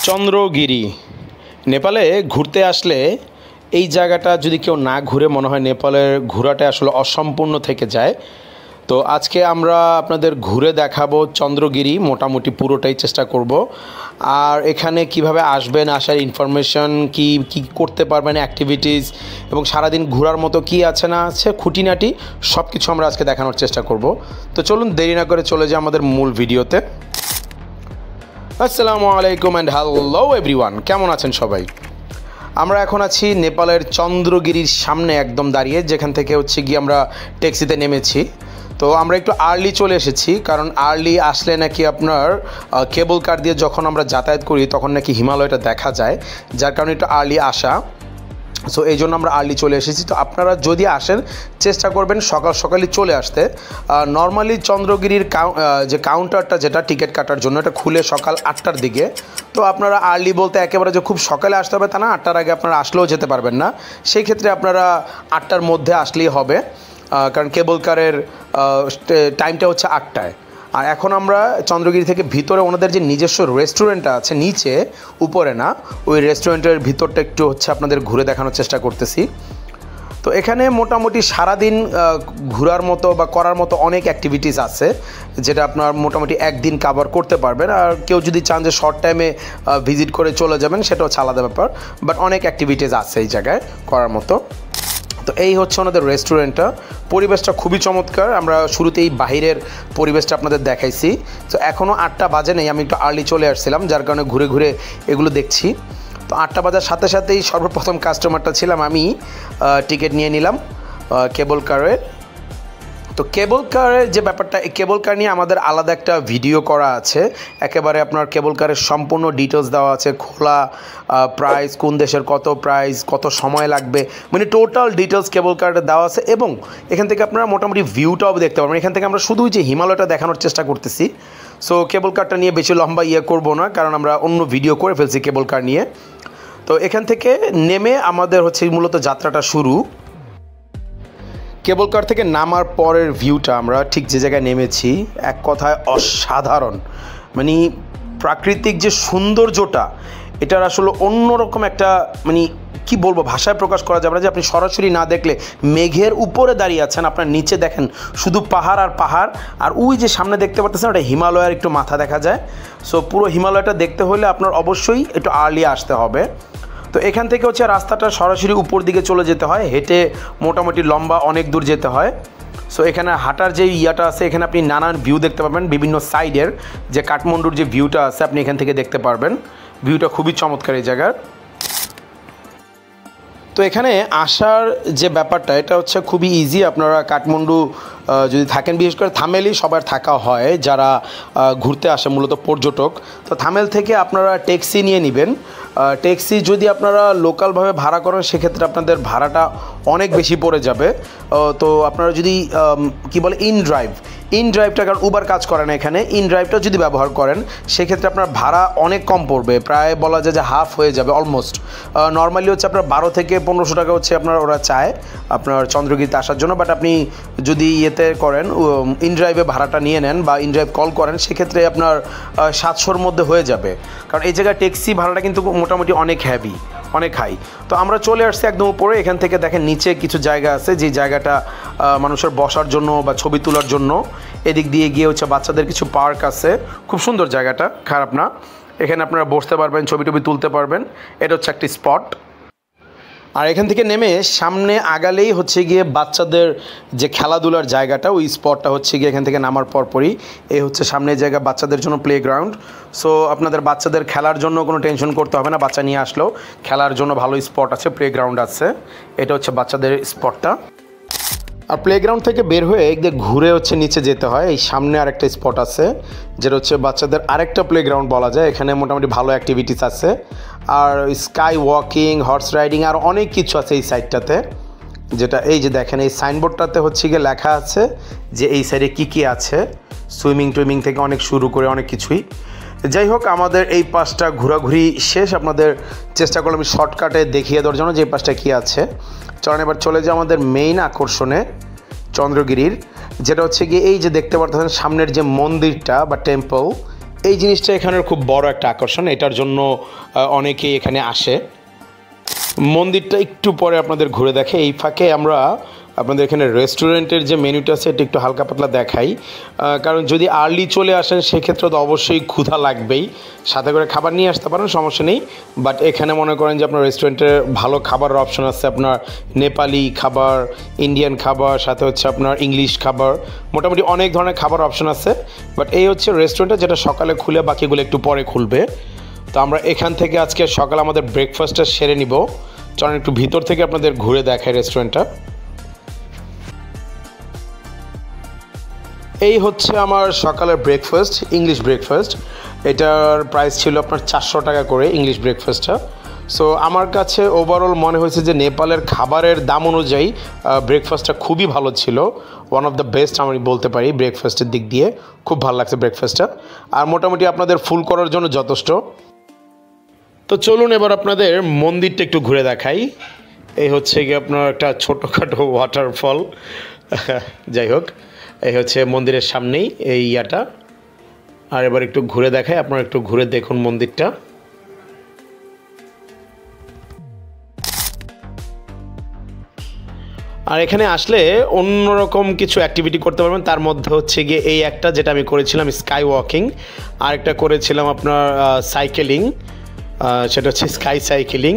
চন্দ্রগিরি নেপালে ঘুরতে আসলে এই জায়গাটা যদি কেউ না ঘুরে মনে হয় নেপালের ঘোরাটা আসলে অসম্পূর্ণ থেকে যায়। তো আজকে আমরা আপনাদের ঘুরে দেখাবো চন্দ্রগিরি, মোটামুটি পুরোটাই চেষ্টা করব। আর এখানে কিভাবে আসবেন, আসার ইনফরমেশন কি কি করতে পারবেন, অ্যাক্টিভিটিস এবং সারাদিন ঘোরার মতো কি আছে না আছে খুঁটিনাটি সব কিছু আমরা আজকে দেখানোর চেষ্টা করব। তো চলুন দেরি না করে চলে যাই আমাদের মূল ভিডিওতে। আসসালামু আলাইকুম অ্যান্ড হ্যালো এভরিওয়ান, কেমন আছেন সবাই? আমরা এখন আছি নেপালের চন্দ্রগিরির সামনে একদম দাঁড়িয়ে, যেখান থেকে গিয়ে আমরা ট্যাক্সিতে নেমেছি। তো আমরা একটু আর্লি চলে এসেছি, কারণ আর্লি আসলে নাকি আপনার কেবল কার দিয়ে যখন আমরা যাতায়াত করি তখন নাকি হিমালয়টা দেখা যায়, যার কারণে একটু আর্লি আসা। সো এই জন্য আমরা আর্লি চলে এসেছি। তো আপনারা যদি আসেন চেষ্টা করবেন সকাল সকালই চলে আসতে। নর্মালি চন্দ্রগিরির যে কাউন্টারটা যেটা টিকিট কাটার জন্য, এটা খুলে সকাল 8টার দিকে। তো আপনারা আর্লি বলতে একেবারে যে খুব সকালে আসতে হবে তা না, 8টার আগে আপনারা আসলেও যেতে পারবেন না। সেই ক্ষেত্রে আপনারা 8টার মধ্যে আসলেই হবে, কারণ কেবল কারের টাইমটা হচ্ছে 8টায়। আর এখন আমরা চন্দ্রগিরি থেকে ভিতরে ওনাদের যে নিজস্ব রেস্টুরেন্টটা আছে নিচে, উপরে না, ওই রেস্টুরেন্টের ভিতরটা একটু আপনাদের ঘুরে দেখানোর চেষ্টা করতেছি। তো এখানে মোটামুটি সারাদিন ঘোরার মতো বা করার মতো অনেক অ্যাক্টিভিটিস আছে, যেটা আপনার মোটামুটি একদিন কভার করতে পারবেন। আর কেউ যদি চান যে শর্ট টাইমে ভিজিট করে চলে যাবেন, সেটা হচ্ছে আলাদা ব্যাপার, বাট অনেক অ্যাক্টিভিটিস আছে এই জায়গায় করার মতো। তো এই হচ্ছে ওনাদের রেস্টুরেন্টটা, পরিবেশটা খুবই চমৎকার। আমরা শুরুতেই বাহিরের পরিবেশটা আপনাদের দেখাইছি। তো এখনও 8টা বাজে নেই, আমি একটু আর্লি চলে আসছিলাম, যার কারণে ঘুরে ঘুরে এগুলো দেখছি। তো 8টা বাজার সাথে সাথেই সর্বপ্রথম কাস্টমারটা ছিলাম আমি, টিকিট নিয়ে নিলাম কেবল কারের। তো কেবল কারের যে ব্যাপারটা, এই কেবল কার নিয়ে আমাদের আলাদা একটা ভিডিও করা আছে, একেবারে আপনার কেবল কারের সম্পূর্ণ ডিটেলস দেওয়া আছে, খোলা প্রাইস, কোন দেশের কত প্রাইস, কত সময় লাগবে, মানে টোটাল ডিটেলস কেবল কারে দেওয়া আছে। এবং এখান থেকে আপনারা মোটামুটি ভিউটাও দেখতে পারবেন। এখান থেকে আমরা শুধু যে হিমালয়টা দেখানোর চেষ্টা করতেছি। সো কেবল কারটা নিয়ে বেশি লম্বা করবো না, কারণ আমরা অন্য ভিডিও করে ফেলছি কেবল কার নিয়ে। তো এখান থেকে নেমে আমাদের মূলত যাত্রাটা শুরু। কেবল কার থেকে নামার পরের ভিউটা আমরা ঠিক যে জায়গায় নেমেছি, এক কথায় অসাধারণ। মানে প্রাকৃতিক যে সৌন্দর্যটা, এটার আসলে অন্যরকম একটা, মানে কি বলবো, ভাষায় প্রকাশ করা যাবে না। যে আপনি সরাসরি না দেখলে, মেঘের উপরে দাঁড়িয়ে আছেন, আপনার নিচে দেখেন শুধু পাহাড় আর পাহাড়, আর ওই যে সামনে দেখতে পাচ্ছেন ওটা হিমালয়ের একটু মাথা দেখা যায়। সো পুরো হিমালয়টা দেখতে হলে আপনার অবশ্যই একটু আর্লি আসতে হবে। তো এখান থেকে রাস্তাটা সরাসরি উপর দিকে চলে যেতে হয়, হেঁটে মোটামুটি লম্বা অনেক দূর যেতে হয়। সো এখানে হাঁটার যে ইয়াটা আছে, এখানে আপনি নানান ভিউ দেখতে পাবেন, বিভিন্ন সাইডের যে কাঠমান্ডুর যে ভিউটা আছে আপনি এখান থেকে দেখতে পারবেন। ভিউটা খুবই চমৎকার এই জায়গার। তো এখানে আসার যে ব্যাপারটা, এটা খুবই ইজি। আপনারা কাঠমান্ডু যদি থাকেন, বিশেষ করে থামেলই সবার থাকা হয় যারা ঘুরতে আসে, মূলত পর্যটক। তো থামেল থেকে আপনারা ট্যাক্সি নিয়ে নেবেন। ট্যাক্সি যদি আপনারা লোকালভাবে ভাড়া করেন, সেক্ষেত্রে আপনাদের ভাড়াটা অনেক বেশি পড়ে যাবে। তো আপনারা যদি ইন ড্রাইভটা, কারণ উবার কাজ করে না এখানে, ইন ড্রাইভটা যদি ব্যবহার করেন সেক্ষেত্রে আপনার ভাড়া অনেক কম পড়বে, প্রায় বলা যায় যে হাফ হয়ে যাবে অলমোস্ট। নর্মালি আপনার 12 থেকে 1500 টাকা আপনার ওরা চায় আপনার চন্দ্রগিরিতে আসার জন্য। বাট আপনি যদি ইয়েতে করেন, ইন ড্রাইভে ভাড়াটা নিয়ে নেন বা ইন ড্রাইভ কল করেন, সেক্ষেত্রে আপনার 700-র মধ্যে হয়ে যাবে। কারণ এই জায়গায় ট্যাক্সি ভাড়াটা কিন্তু মোটামুটি অনেক হেভি, অনেক হাই। তো আমরা চলে আসছি একদম উপরে। এখান থেকে দেখেন নিচে কিছু জায়গা আছে, যে জায়গাটা মানুষের বসার জন্য বা ছবি তোলার জন্য। এদিক দিয়ে গিয়ে বাচ্চাদের কিছু পার্ক আছে, খুব সুন্দর জায়গাটা, খারাপ না। এখানে আপনারা বসতে পারবেন, ছবি টবি তুলতে পারবেন। এটা একটি স্পট। আর এখান থেকে নেমে সামনে আগালেই গিয়ে বাচ্চাদের যে খেলাধুলার জায়গাটা, ওই স্পটটা গিয়ে এখান থেকে নামার পরপরই এই সামনের জায়গা, বাচ্চাদের জন্য প্লেগ্রাউন্ড। সো আপনাদের বাচ্চাদের খেলার জন্য কোনো টেনশন করতে হবে না, বাচ্চা নিয়ে আসলেও খেলার জন্য ভালো স্পট আছে, প্লেগ্রাউন্ড আছে। এটা বাচ্চাদের স্পটটা। আর প্লেগ্রাউন্ড থেকে বের হয়ে একদিকে ঘুরে নিচে যেতে হয়। এই সামনে আরেকটা স্পট আছে, যেটা বাচ্চাদের আরেকটা প্লেগ্রাউন্ড বলা যায়। এখানে মোটামুটি ভালো অ্যাক্টিভিটিস আছে, আর স্কাই ওয়াকিং, হর্স রাইডিং, আর অনেক কিছু আছে এই সাইডটাতে। যেটা এই যে দেখেন, এই সাইনবোর্ডটাতে গিয়ে লেখা আছে যে এই সাইডে কী কী আছে, সুইমিং থেকে অনেক শুরু করে অনেক কিছুই। যাই হোক, আমাদের এই পাশটা ঘোরাঘুরি শেষ। আপনাদের চেষ্টা করলাম শর্টকাটে দেখিয়ে দেওয়ার জন্য যে এই পাশটা কী আছে। চলেন এবার চলে যাই আমাদের মেইন আকর্ষণে, চন্দ্রগিরির, যেটা গিয়ে এই যে দেখতে পাচ্ছেন সামনের যে মন্দিরটা বা টেম্পল, এই জিনিসটা এখানের খুব বড় একটা আকর্ষণ, এটার জন্য অনেকেই এখানে আসে। মন্দিরটা একটু পরে আপনাদের ঘুরে দেখে। এই ফাঁকে আমরা আপনাদের এখানে রেস্টুরেন্টের যে মেনুটা আছে এটা একটু হালকা পাতলা দেখাই, কারণ যদি আর্লি চলে আসেন সেক্ষেত্রে তো অবশ্যই ক্ষুধা লাগবেই, সাথে করে খাবার নিয়ে আসতে পারেন, সমস্যা নেই। বাট এখানে মনে করেন যে আপনার রেস্টুরেন্টে ভালো খাবারের অপশন আছে, আপনার নেপালি খাবার, ইন্ডিয়ান খাবার, সাথে হচ্ছে আপনার ইংলিশ খাবার, মোটামুটি অনেক ধরনের খাবার অপশন আছে। বাট এই হচ্ছে রেস্টুরেন্টটা, যেটা সকালে খুলে বাকিগুলো একটু পরে খুলবে। তো আমরা এখান থেকে আজকে সকালে আমাদের ব্রেকফাস্টটা সেরে নিব। চলেন একটু ভিতর থেকে আপনাদের ঘুরে দেখায় রেস্টুরেন্টটা। এই হচ্ছে আমার সকালের ব্রেকফাস্ট, ইংলিশ ব্রেকফাস্ট। এটার প্রাইস ছিল আপনার 400 টাকা করে ইংলিশ ব্রেকফাস্টটা। সো আমার কাছে ওভারঅল মনে হয়েছে যে নেপালের খাবারের দাম অনুযায়ী ব্রেকফাস্টটা খুবই ভালো ছিল, ওয়ান অফ দ্য বেস্ট আমি বলতে পারি ব্রেকফাস্টের দিক দিয়ে। খুব ভালো লাগছে ব্রেকফাস্টটা, আর মোটামুটি আপনাদের ফুল করার জন্য যথেষ্ট। তো চলুন এবার আপনাদের মন্দিরটা একটু ঘুরে দেখাই। এই হচ্ছে কি আপনার একটা ছোটোখাটো ওয়াটারফল, যাই হোক এই হচ্ছে মন্দিরের সামনেই এই ইয়াটা। আর এবার একটু ঘুরে দেখাই, আপনারা একটু ঘুরে দেখুন মন্দিরটা। আর এখানে আসলে অন্যরকম কিছু অ্যাক্টিভিটি করতে পারবেন, তার মধ্যে হচ্ছে গিয়ে এই একটা যেটা আমি করেছিলাম স্কাই ওয়াকিং, আর একটা করেছিলাম আপনার সাইকেলিং, সেটা হচ্ছে স্কাই সাইকেলিং।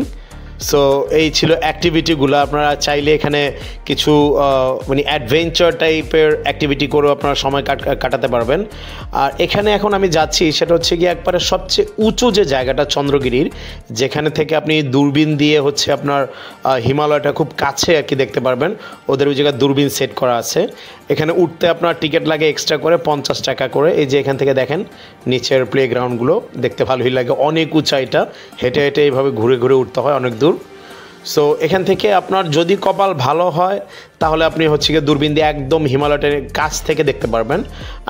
সো এই ছিল অ্যাক্টিভিটিগুলো। আপনারা চাইলে এখানে কিছু মানে অ্যাডভেঞ্চার টাইপের অ্যাক্টিভিটি করেও আপনারা সময় কাটাতে পারবেন। আর এখানে এখন আমি যাচ্ছি সেটা হচ্ছে গিয়ে একবারে সবচেয়ে উঁচু যে জায়গাটা চন্দ্রগিরির, যেখানে থেকে আপনি দূরবীন দিয়ে হচ্ছে আপনার হিমালয়টা খুব কাছে আর কি দেখতে পারবেন। ওদের ওই জায়গায় দূরবীন সেট করা আছে। এখানে উঠতে আপনার টিকিট লাগে এক্সট্রা করে 50 টাকা করে। এই যে এখান থেকে দেখেন নিচের প্লেগ্রাউন্ডগুলো দেখতে ভালোই লাগে, অনেক উঁচাইটা, হেঁটে হেঁটে এইভাবে ঘুরে ঘুরে উঠতে হয় অনেক দূর। সো এখান থেকে আপনার যদি কপাল ভালো হয় তাহলে আপনি হচ্ছে গিয়ে দূরবীন দিয়ে একদম হিমালয়টার কাছ থেকে দেখতে পারবেন।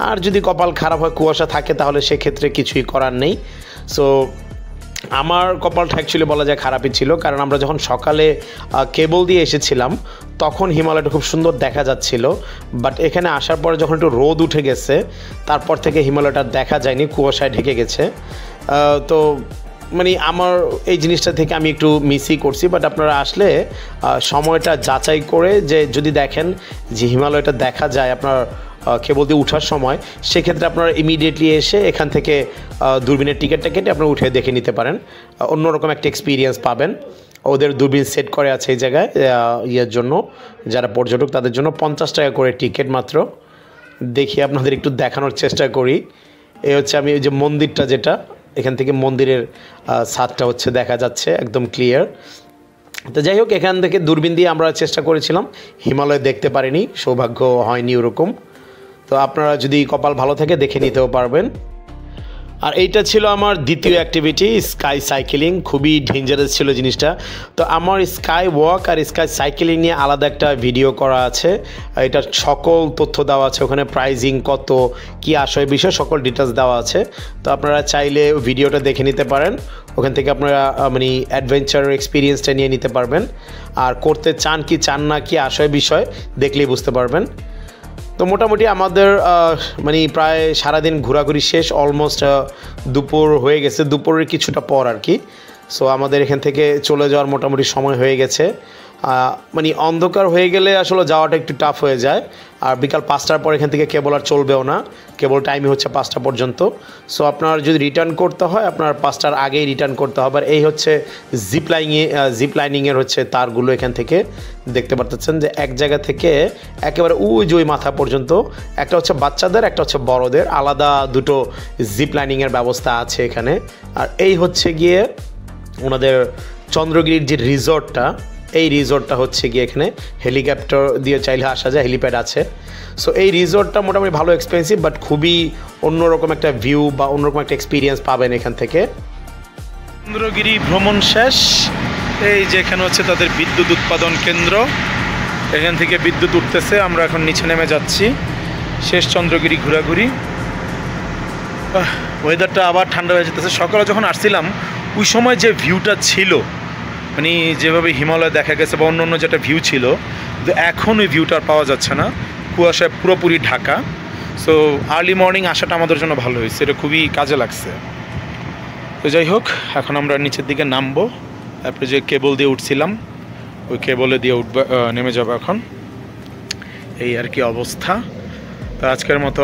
আর যদি কপাল খারাপ হয়, কুয়াশা থাকে, তাহলে সেক্ষেত্রে কিছুই করার নেই। সো আমার কপালটা অ্যাকচুয়ালি বলা যায় খারাপই ছিল, কারণ আমরা যখন সকালে কেবল দিয়ে এসেছিলাম তখন হিমালয়টা খুব সুন্দর দেখা যাচ্ছিল। বাট এখানে আসার পরে যখন একটু রোদ উঠে গেছে তারপর থেকে হিমালয়টা দেখা যায়নি, কুয়াশায় ঢেকে গেছে। তো মানে আমার এই জিনিসটা থেকে আমি একটু মিসই করছি। বাট আপনারা আসলে সময়টা যাচাই করে যে যদি দেখেন যে হিমালয়টা দেখা যায় আপনার কেবল দিয়ে ওঠার সময়, সেক্ষেত্রে আপনারা ইমিডিয়েটলি এসে এখান থেকে দূরবীনের টিকিটটা কেটে আপনারা উঠে দেখে নিতে পারেন, অন্যরকম একটা এক্সপিরিয়েন্স পাবেন। ওদের দূরবীন সেট করে আছে এই জায়গায় ইয়ের জন্য, যারা পর্যটক তাদের জন্য 50 টাকা করে টিকিট মাত্র। দেখি আপনাদের একটু দেখানোর চেষ্টা করি। এই হচ্ছে আমি ওই যে মন্দিরটা, যেটা এখান থেকে মন্দিরের ছাদটা হচ্ছে দেখা যাচ্ছে একদম ক্লিয়ার। তো যাই হোক, এখান থেকে দূরবীন দিয়ে আমরা চেষ্টা করেছিলাম, হিমালয় দেখতে পারিনি, সৌভাগ্য হয়নি ওরকম। তো আপনারা যদি কপাল ভালো থাকে দেখে নিতেও পারবেন। আর এইটা ছিল আমার দ্বিতীয় অ্যাক্টিভিটি, স্কাই সাইকেলিং। খুবই ডেঞ্জারাস ছিল জিনিসটা। তো আমার স্কাই ওয়াক আর স্কাই সাইকেলিং নিয়ে আলাদা একটা ভিডিও করা আছে, এটার সকল তথ্য দেওয়া আছে ওখানে, প্রাইজিং কত, কী আসয় বিষয় সকল ডিটেলস দেওয়া আছে। তো আপনারা চাইলে ভিডিওটা দেখে নিতে পারেন, ওখান থেকে আপনারা মানে অ্যাডভেঞ্চার এক্সপিরিয়েন্সটা নিয়ে নিতে পারবেন। আর করতে চান কি চান না কি আসয় বিষয় দেখলেই বুঝতে পারবেন। তো মোটামুটি আমাদের মানে প্রায় সারাদিন ঘোরাঘুরি শেষ, অলমোস্ট দুপুর হয়ে গেছে, দুপুরের কিছুটা পর আর কি। সো আমাদের এখান থেকে চলে যাওয়ার মোটামুটি সময় হয়ে গেছে। মানে অন্ধকার হয়ে গেলে আসলে যাওয়াটা একটু টাফ হয়ে যায়। আর বিকাল 5টার পর এখান থেকে কেবল আর চলবেও না, কেবল টাইমই হচ্ছে 5টা পর্যন্ত। সো আপনার যদি রিটার্ন করতে হয় আপনার 5টার আগেই রিটার্ন করতে হবে। আর এই হচ্ছে জিপ লাইনিংয়ের হচ্ছে তারগুলো এখান থেকে দেখতে পাচ্ছেন যে এক জায়গা থেকে একেবারে ওই মাথা পর্যন্ত, একটা হচ্ছে বাচ্চাদের, একটা হচ্ছে বড়দের, আলাদা দুটো জিপ লাইনিংয়ের ব্যবস্থা আছে এখানে। আর এই হচ্ছে গিয়ে ওনাদের চন্দ্রগিরির যে রিসর্টটা, এই রিসর্টটা হচ্ছে গিয়ে এখানে হেলিকপ্টার দিয়ে চাইলে আসা যায়, হেলিপ্যাড আছে। সো এই রিসর্টটা মোটামুটি ভালো এক্সপেন্সিভ, বাট খুবই অন্যরকম একটা ভিউ বা অন্যরকম একটা এক্সপিরিয়েন্স পাবেন এখান থেকে। চন্দ্রগিরি ভ্রমণ শেষ। এই যে এখানে হচ্ছে তাদের বিদ্যুৎ উৎপাদন কেন্দ্র, এখান থেকে বিদ্যুৎ উঠতেছে, আমরা এখন নিচে নেমে যাচ্ছি। শেষ চন্দ্রগিরি ঘোরাঘুরি। ওয়েদারটা আবার ঠান্ডা হয়ে যেতেছে। সকালে যখন আসছিলাম ওই সময় যে ভিউটা ছিল, মানে যেভাবে হিমালয় দেখা গেছে বা অন্য যেটা ভিউ ছিল, কিন্তু এখন ওই ভিউটা আর পাওয়া যাচ্ছে না, কুয়াশায় পুরোপুরি ঢাকা। সো আর্লি মর্নিং আসাটা আমাদের জন্য ভালো হয়েছে, এটা খুবই কাজে লাগছে। তো যাই হোক, এখন আমরা নিচের দিকে নামবো, তারপরে যে কেবল দিয়ে উঠছিলাম ওই কেবলে দিয়ে উঠবে, নেমে যাবো এখন। এই আর কি অবস্থা। তো আজকের মতো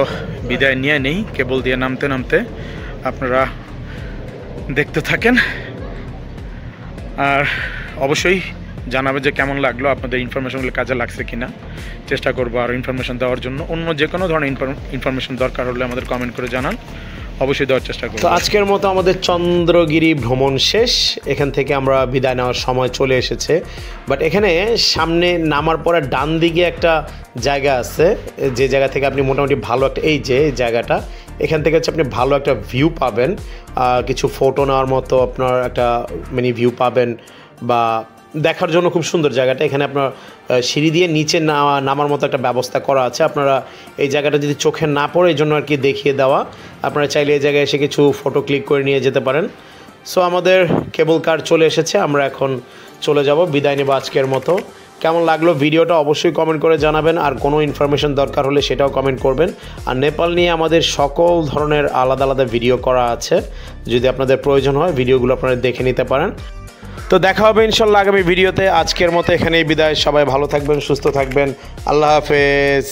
বিদায় নিয়ে নেই। কেবল দিয়ে নামতে নামতে আপনারা দেখতে থাকেন, আর অবশ্যই জানাবে যে কেমন লাগলো, আপনাদের ইনফরমেশনগুলো কাজে লাগছে কিনা। চেষ্টা করবো আরও ইনফরমেশন দেওয়ার জন্য। অন্য যে কোনো ধরনের ইনফরমেশন দরকার হলে আমাদের কমেন্ট করে জানান, অবশ্যই দেওয়ার চেষ্টা করব। তো আজকের মতো আমাদের চন্দ্রগিরি ভ্রমণ শেষ। এখান থেকে আমরা বিদায় নেওয়ার সময় চলে এসেছে। বাট এখানে সামনে নামার পরে ডান দিকে একটা জায়গা আছে, যে জায়গা থেকে আপনি মোটামুটি ভালো একটা, এই যে জায়গাটা, এখান থেকে হচ্ছে আপনি ভালো একটা ভিউ পাবেন, কিছু ফটো নেওয়ার মতো আপনার একটা মিনি ভিউ পাবেন, বা দেখার জন্য খুব সুন্দর জায়গাটা। এখানে আপনার সিঁড়ি দিয়ে নিচে নামার মতো একটা ব্যবস্থা করা আছে। আপনারা এই জায়গাটা যদি চোখে না পড়ে, এই জন্য আর কি দেখিয়ে দেওয়া। আপনারা চাইলে এই জায়গায় এসে কিছু ফটো ক্লিক করে নিয়ে যেতে পারেন। সো আমাদের কেবল কার চলে এসেছে, আমরা এখন চলে যাব, বিদায় নেব আজকের মতো। কেমন লাগলো ভিডিওটা অবশ্যই কমেন্ট করে জানাবেন, আর কোনো ইনফরমেশন দরকার হলে সেটাও কমেন্ট করবেন। আর নেপাল নিয়ে আমাদের সকল ধরনের আলাদা আলাদা ভিডিও করা আছে, যদি আপনাদের প্রয়োজন হয় ভিডিওগুলো আপনারা দেখে নিতে পারেন। তো দেখা হবে ইনশাল্লাহ আগামী ভিডিওতে। আজকের মতো এখানেই বিদায়। সবাই ভালো থাকবেন, সুস্থ থাকবেন। আল্লাহ হাফেজ।